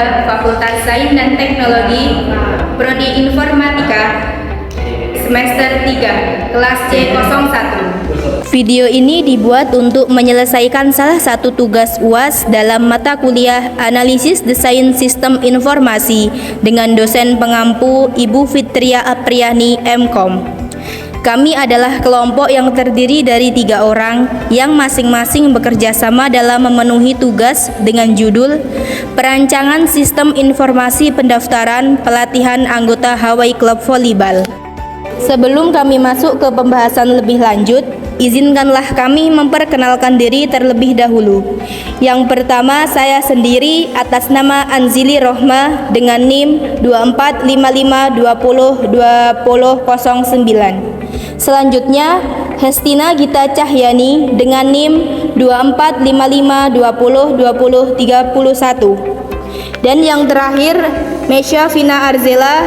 Fakultas Sains dan Teknologi, Prodi Informatika, semester 3, kelas C01. Video ini dibuat untuk menyelesaikan salah satu tugas UAS dalam mata kuliah Analisis Desain Sistem Informasi dengan dosen pengampu Ibu Fitria Apriyani MKom. Kami adalah kelompok yang terdiri dari 3 orang yang masing-masing bekerja sama dalam memenuhi tugas dengan judul Perancangan Sistem Informasi Pendaftaran Pelatihan Anggota Hawaii Club Volleyball. Sebelum kami masuk ke pembahasan lebih lanjut, izinkanlah kami memperkenalkan diri terlebih dahulu. Yang pertama, saya sendiri atas nama Anzili Rohma dengan NIM 2455202009. Selanjutnya, Hestina Gita Cahyani dengan NIM 2455202031. Dan yang terakhir, Mesya Vina Arzela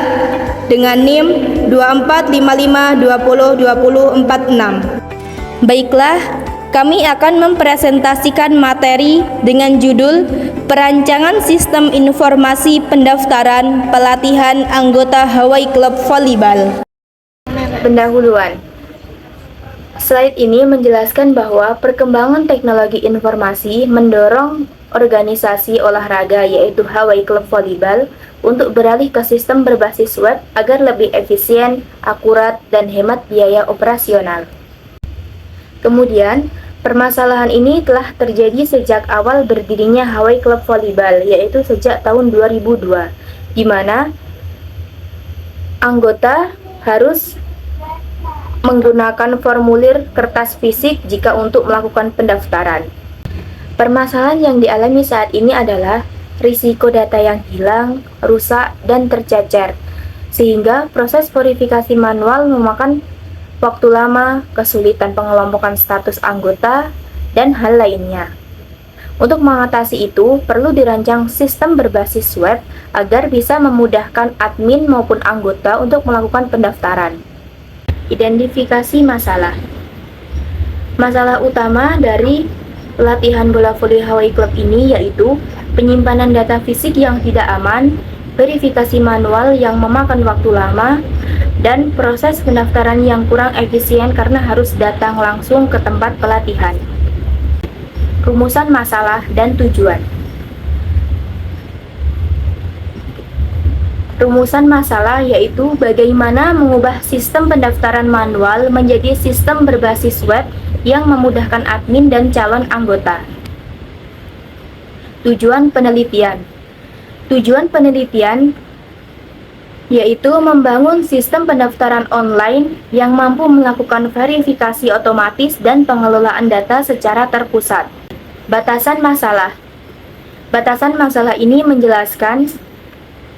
dengan NIM 2455202046. Baiklah, kami akan mempresentasikan materi dengan judul Perancangan Sistem Informasi Pendaftaran Pelatihan Anggota Hawaii Club Volleyball. Pendahuluan. Slide ini menjelaskan bahwa perkembangan teknologi informasi mendorong organisasi olahraga yaitu Hawaii Club Volleyball untuk beralih ke sistem berbasis web agar lebih efisien, akurat, dan hemat biaya operasional. Kemudian, permasalahan ini telah terjadi sejak awal berdirinya Hawaii Club Volleyball, yaitu sejak tahun 2002, di mana anggota harus menggunakan formulir kertas fisik jika untuk melakukan pendaftaran. Permasalahan yang dialami saat ini adalah risiko data yang hilang, rusak, dan tercecer, sehingga proses verifikasi manual memakan waktu lama, kesulitan pengelompokan status anggota, dan hal lainnya. Untuk mengatasi itu, perlu dirancang sistem berbasis web agar bisa memudahkan admin maupun anggota untuk melakukan pendaftaran. Identifikasi masalah. Masalah utama dari pelatihan bola voli Hawaii Club ini yaitu penyimpanan data fisik yang tidak aman, verifikasi manual yang memakan waktu lama, dan proses pendaftaran yang kurang efisien karena harus datang langsung ke tempat pelatihan. Rumusan masalah dan tujuan. Rumusan masalah yaitu bagaimana mengubah sistem pendaftaran manual menjadi sistem berbasis web yang memudahkan admin dan calon anggota. Tujuan penelitian. Tujuan penelitian yaitu membangun sistem pendaftaran online yang mampu melakukan verifikasi otomatis dan pengelolaan data secara terpusat. Batasan masalah. Batasan masalah ini menjelaskan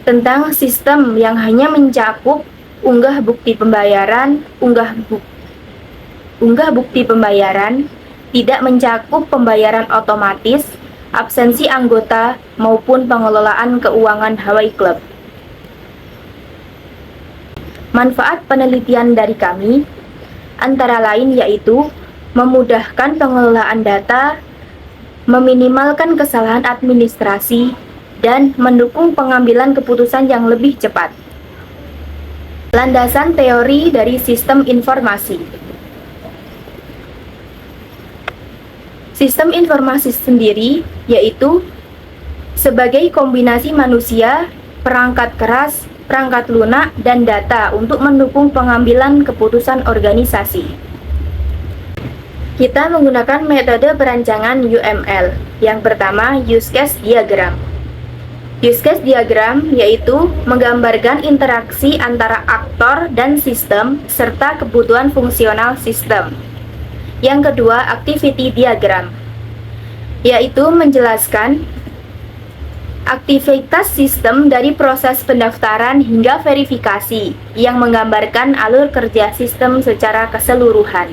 tentang sistem yang hanya mencakup unggah bukti pembayaran, tidak mencakup pembayaran otomatis, absensi anggota, maupun pengelolaan keuangan Hawaii Club. Manfaat penelitian dari kami antara lain yaitu memudahkan pengelolaan data, meminimalkan kesalahan administrasi, dan mendukung pengambilan keputusan yang lebih cepat. Landasan teori dari sistem informasi. Sistem informasi sendiri yaitu sebagai kombinasi manusia, perangkat keras, perangkat lunak, dan data untuk mendukung pengambilan keputusan organisasi. Kita menggunakan metode perancangan UML. Yang pertama, use case diagram. Use case diagram yaitu menggambarkan interaksi antara aktor dan sistem serta kebutuhan fungsional sistem. Yang kedua, activity diagram yaitu menjelaskan aktivitas sistem dari proses pendaftaran hingga verifikasi yang menggambarkan alur kerja sistem secara keseluruhan.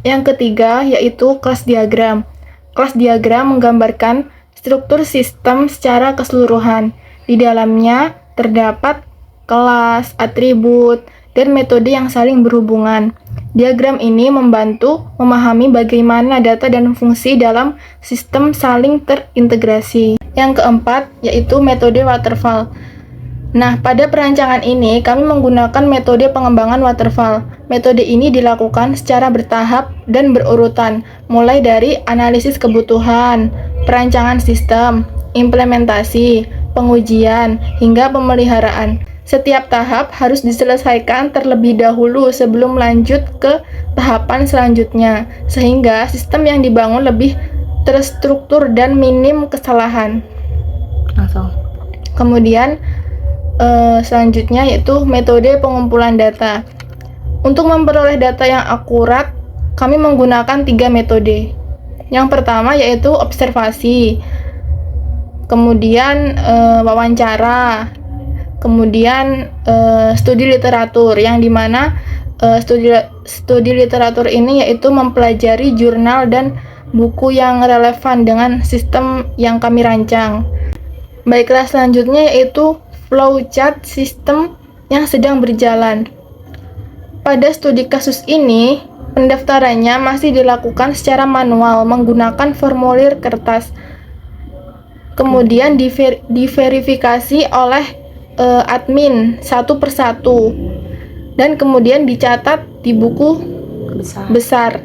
Yang ketiga yaitu kelas diagram. Kelas diagram menggambarkan struktur sistem secara keseluruhan. Di dalamnya terdapat kelas, atribut, dan metode yang saling berhubungan. Diagram ini membantu memahami bagaimana data dan fungsi dalam sistem saling terintegrasi. Yang keempat, yaitu metode waterfall. Nah, pada perancangan ini kami menggunakan metode pengembangan waterfall. Metode ini dilakukan secara bertahap dan berurutan, mulai dari analisis kebutuhan, perancangan sistem, implementasi, pengujian, hingga pemeliharaan. Setiap tahap harus diselesaikan terlebih dahulu sebelum lanjut ke tahapan selanjutnya, sehingga sistem yang dibangun lebih terstruktur dan minim kesalahan. Kemudian selanjutnya yaitu metode pengumpulan data. Untuk memperoleh data yang akurat, kami menggunakan 3 metode. Yang pertama yaitu observasi, kemudian wawancara, kemudian studi literatur, yang dimana studi literatur ini yaitu mempelajari jurnal dan buku yang relevan dengan sistem yang kami rancang. Baiklah, selanjutnya yaitu flowchart sistem yang sedang berjalan. Pada studi kasus ini, pendaftarannya masih dilakukan secara manual menggunakan formulir kertas. Kemudian diverifikasi oleh admin satu persatu, dan kemudian dicatat di buku besar.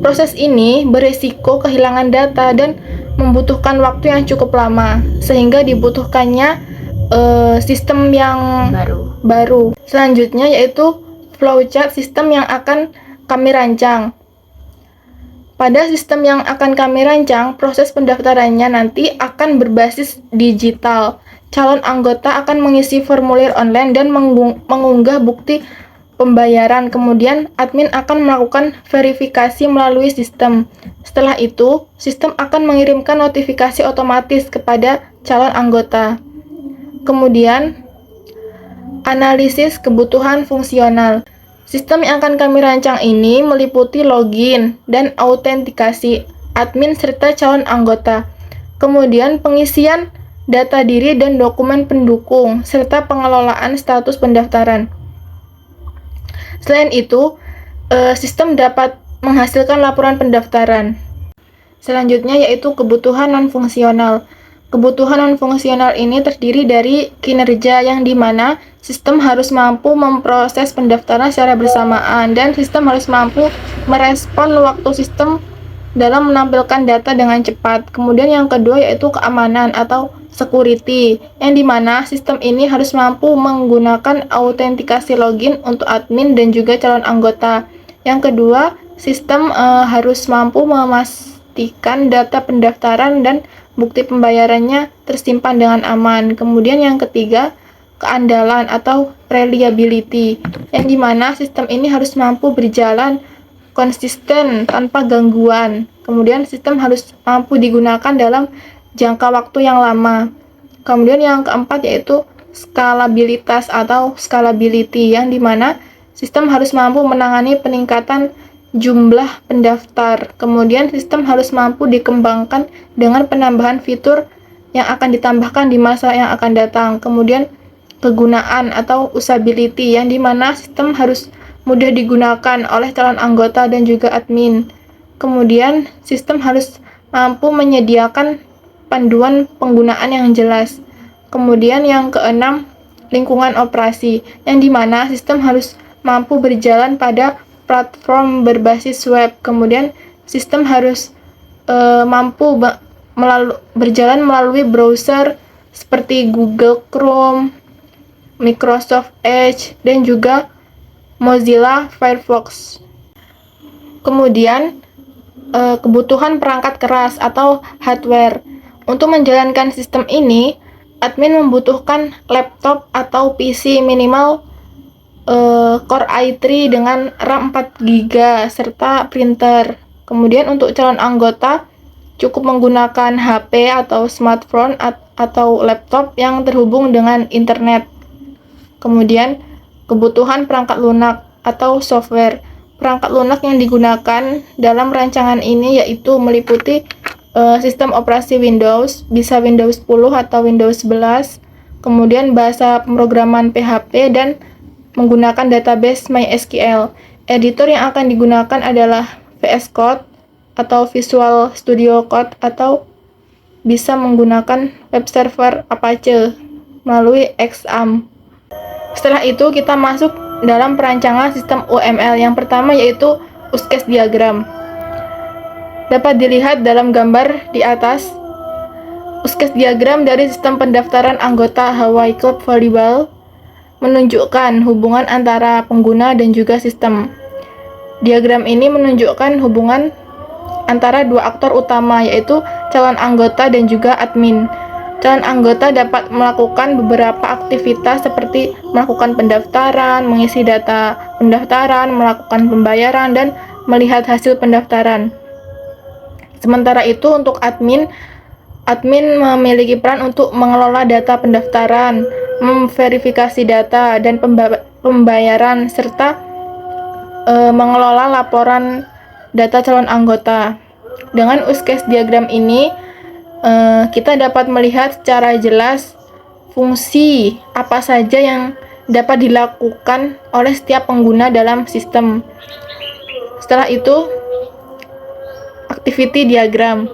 Proses ini beresiko kehilangan data dan membutuhkan waktu yang cukup lama, sehingga dibutuhkannya sistem yang baru. Selanjutnya yaitu flowchart sistem yang akan kami rancang. Pada sistem yang akan kami rancang, proses pendaftarannya nanti akan berbasis digital. Calon anggota akan mengisi formulir online dan mengunggah bukti pembayaran. Kemudian, admin akan melakukan verifikasi melalui sistem. Setelah itu, sistem akan mengirimkan notifikasi otomatis kepada calon anggota. Kemudian, analisis kebutuhan fungsional. Sistem yang akan kami rancang ini meliputi login dan autentikasi admin serta calon anggota. Kemudian, pengisian data diri dan dokumen pendukung, serta pengelolaan status pendaftaran. Selain itu, sistem dapat menghasilkan laporan pendaftaran. Selanjutnya yaitu kebutuhan non-fungsional. Kebutuhan non-fungsional ini terdiri dari kinerja, yang dimana sistem harus mampu memproses pendaftaran secara bersamaan, dan sistem harus mampu merespon waktu sistem dalam menampilkan data dengan cepat. Kemudian yang kedua yaitu keamanan atau security, yang dimana sistem ini harus mampu menggunakan autentikasi login untuk admin dan juga calon anggota. Yang kedua, sistem harus mampu memastikan data pendaftaran dan bukti pembayarannya tersimpan dengan aman. Kemudian yang ketiga, keandalan atau reliability, yang dimana sistem ini harus mampu berjalan konsisten tanpa gangguan. Kemudian sistem harus mampu digunakan dalam jangka waktu yang lama. Kemudian yang keempat yaitu skalabilitas atau scalability, yang dimana sistem harus mampu menangani peningkatan jumlah pendaftar. Kemudian sistem harus mampu dikembangkan dengan penambahan fitur yang akan ditambahkan di masa yang akan datang. Kemudian kegunaan atau usability, yang dimana sistem harus mudah digunakan oleh calon anggota dan juga admin. Kemudian sistem harus mampu menyediakan panduan penggunaan yang jelas. Kemudian yang keenam, lingkungan operasi, yang dimana sistem harus mampu berjalan pada platform berbasis web. Kemudian sistem harus mampu berjalan melalui browser seperti Google Chrome, Microsoft Edge, dan juga Mozilla Firefox. Kemudian kebutuhan perangkat keras atau hardware. Untuk menjalankan sistem ini, admin membutuhkan laptop atau PC minimal Core i3 dengan RAM 4GB serta printer. Kemudian untuk calon anggota cukup menggunakan HP atau smartphone atau laptop yang terhubung dengan internet. Kemudian kebutuhan perangkat lunak atau software. Perangkat lunak yang digunakan dalam rancangan ini yaitu meliputi sistem operasi Windows, bisa Windows 10 atau Windows 11, kemudian bahasa pemrograman PHP, dan menggunakan database MySQL. Editor yang akan digunakan adalah VS Code atau Visual Studio Code atau bisa menggunakan web server Apache melalui XAMPP. Setelah itu kita masuk dalam perancangan sistem UML. Yang pertama yaitu use case diagram. Dapat dilihat dalam gambar di atas. Use case diagram dari sistem pendaftaran anggota Hawaii Club Volleyball menunjukkan hubungan antara pengguna dan juga sistem. Diagram ini menunjukkan hubungan antara dua aktor utama, yaitu calon anggota dan juga admin. Calon anggota dapat melakukan beberapa aktivitas seperti melakukan pendaftaran, mengisi data pendaftaran, melakukan pembayaran, dan melihat hasil pendaftaran. Sementara itu untuk admin memiliki peran untuk mengelola data pendaftaran, memverifikasi data dan pembayaran, serta mengelola laporan data calon anggota. Dengan use case diagram ini, kita dapat melihat secara jelas fungsi apa saja yang dapat dilakukan oleh setiap pengguna dalam sistem. Setelah itu, activity diagram.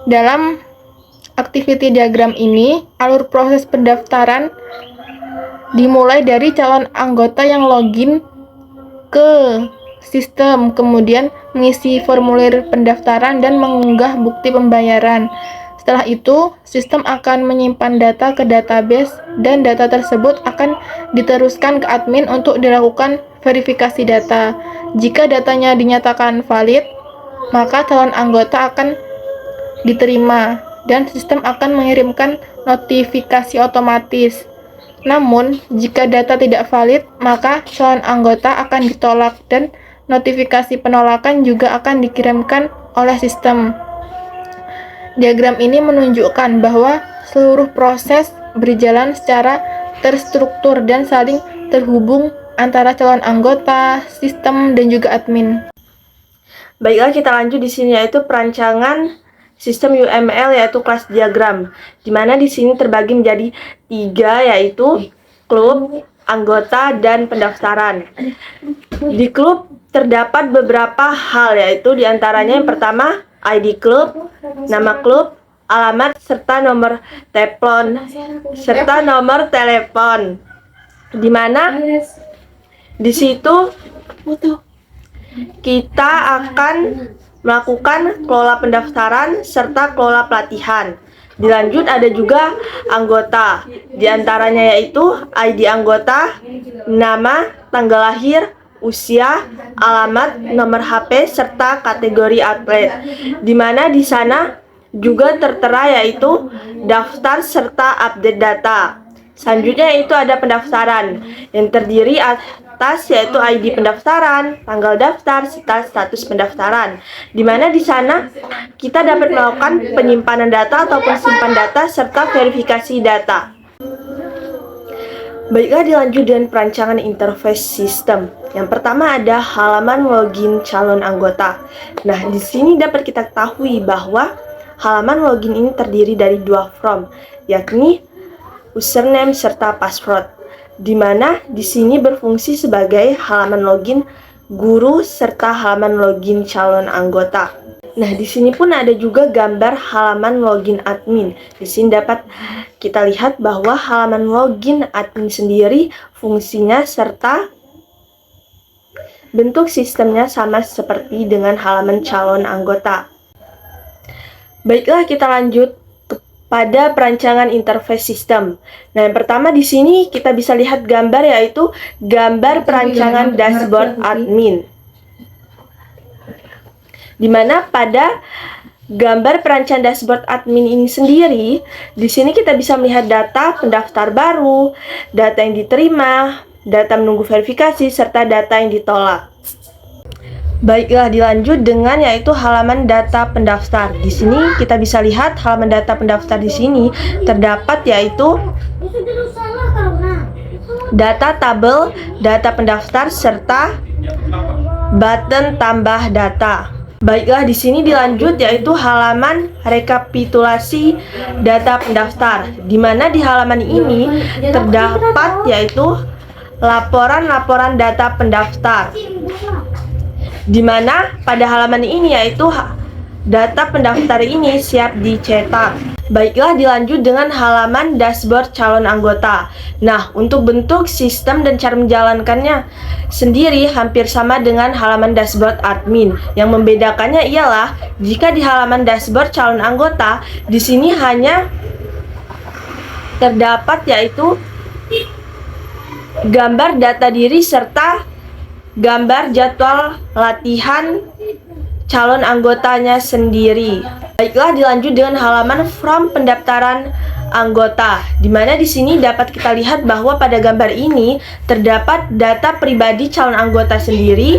Dalam activity diagram ini, alur proses pendaftaran dimulai dari calon anggota yang login ke sistem, kemudian mengisi formulir pendaftaran dan mengunggah bukti pembayaran. Setelah itu, sistem akan menyimpan data ke database dan data tersebut akan diteruskan ke admin untuk dilakukan verifikasi data. Jika datanya dinyatakan valid, maka calon anggota akan diterima dan sistem akan mengirimkan notifikasi otomatis. Namun, jika data tidak valid, maka calon anggota akan ditolak dan notifikasi penolakan juga akan dikirimkan oleh sistem. Diagram ini menunjukkan bahwa seluruh proses berjalan secara terstruktur dan saling terhubung antara calon anggota, sistem, dan juga admin. Baiklah, kita lanjut di sini yaitu perancangan sistem UML yaitu kelas diagram, di mana di sini terbagi menjadi 3 yaitu klub, anggota, dan pendaftaran. Di klub terdapat beberapa hal yaitu diantaranya yang pertama ID klub, nama klub, alamat serta nomor telepon, di mana di situ kita akan melakukan kelola pendaftaran serta kelola pelatihan. Dilanjut ada juga anggota, diantaranya yaitu ID anggota, nama, tanggal lahir, usia, alamat, nomor HP, serta kategori atlet. Di mana di sana juga tertera yaitu daftar serta update data. Selanjutnya itu ada pendaftaran yang terdiri atas yaitu ID pendaftaran, tanggal daftar, serta status pendaftaran. Di mana di sana kita dapat melakukan penyimpanan data ataupun simpan data serta verifikasi data. Baiklah, dilanjut dengan perancangan interface sistem. Yang pertama ada halaman login calon anggota. Nah, di sini dapat kita ketahui bahwa halaman login ini terdiri dari 2 form, yakni username serta password. Di mana di sini berfungsi sebagai halaman login guru serta halaman login calon anggota. Nah, di sini pun ada juga gambar halaman login admin. Di sini dapat kita lihat bahwa halaman login admin sendiri fungsinya serta bentuk sistemnya sama seperti dengan halaman calon anggota. Baiklah, kita lanjut pada perancangan interface sistem. Nah, yang pertama di sini kita bisa lihat gambar yaitu gambar perancangan dashboard admin. Di mana pada gambar perancangan dashboard admin ini sendiri, di sini kita bisa melihat data pendaftar baru, data yang diterima, data menunggu verifikasi, serta data yang ditolak. Baiklah, dilanjut dengan yaitu halaman data pendaftar. Di sini kita bisa lihat halaman data pendaftar di sini terdapat yaitu data tabel, data pendaftar, serta button tambah data. Baiklah, di sini dilanjut yaitu halaman rekapitulasi data pendaftar, di mana di halaman ini terdapat yaitu laporan-laporan data pendaftar. Di mana pada halaman ini yaitu data pendaftar ini siap dicetak. Baiklah, dilanjut dengan halaman dashboard calon anggota. Nah, untuk bentuk, sistem, dan cara menjalankannya sendiri hampir sama dengan halaman dashboard admin. Yang membedakannya ialah jika di halaman dashboard calon anggota, di sini hanya terdapat yaitu gambar data diri serta gambar jadwal latihan calon anggotanya sendiri. Baiklah, dilanjut dengan halaman form pendaftaran anggota, di mana di sini dapat kita lihat bahwa pada gambar ini terdapat data pribadi calon anggota sendiri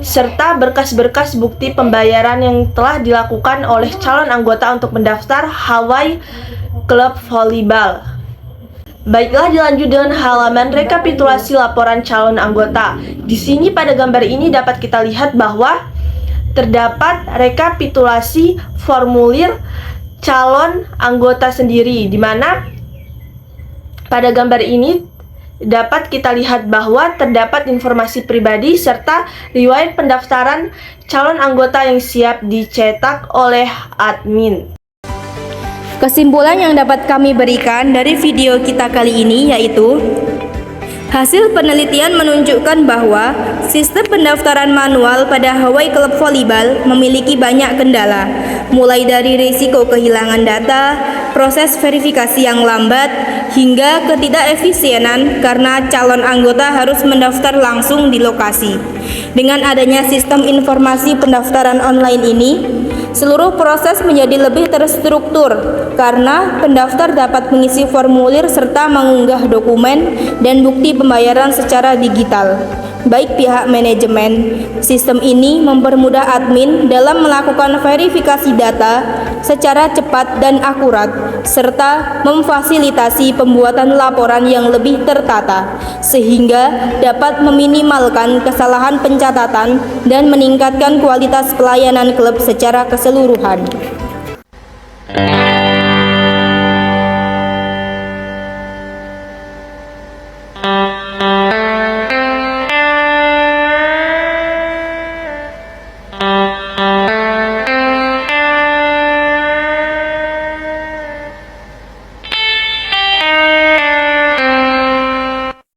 serta berkas-berkas bukti pembayaran yang telah dilakukan oleh calon anggota untuk mendaftar Hawaii Club Volleyball. Baiklah, dilanjut dengan halaman rekapitulasi laporan calon anggota. Di sini pada gambar ini dapat kita lihat bahwa terdapat rekapitulasi formulir calon anggota sendiri, di mana pada gambar ini dapat kita lihat bahwa terdapat informasi pribadi serta riwayat pendaftaran calon anggota yang siap dicetak oleh admin. Kesimpulan yang dapat kami berikan dari video kita kali ini yaitu hasil penelitian menunjukkan bahwa sistem pendaftaran manual pada Hawaii Club Volleyball memiliki banyak kendala, mulai dari risiko kehilangan data, proses verifikasi yang lambat, hingga ketidakefisienan karena calon anggota harus mendaftar langsung di lokasi. Dengan adanya sistem informasi pendaftaran online ini, seluruh proses menjadi lebih terstruktur karena pendaftar dapat mengisi formulir serta mengunggah dokumen dan bukti pembayaran secara digital. Baik pihak manajemen, sistem ini mempermudah admin dalam melakukan verifikasi data secara cepat dan akurat, serta memfasilitasi pembuatan laporan yang lebih tertata, sehingga dapat meminimalkan kesalahan pencatatan dan meningkatkan kualitas pelayanan klub secara keseluruhan.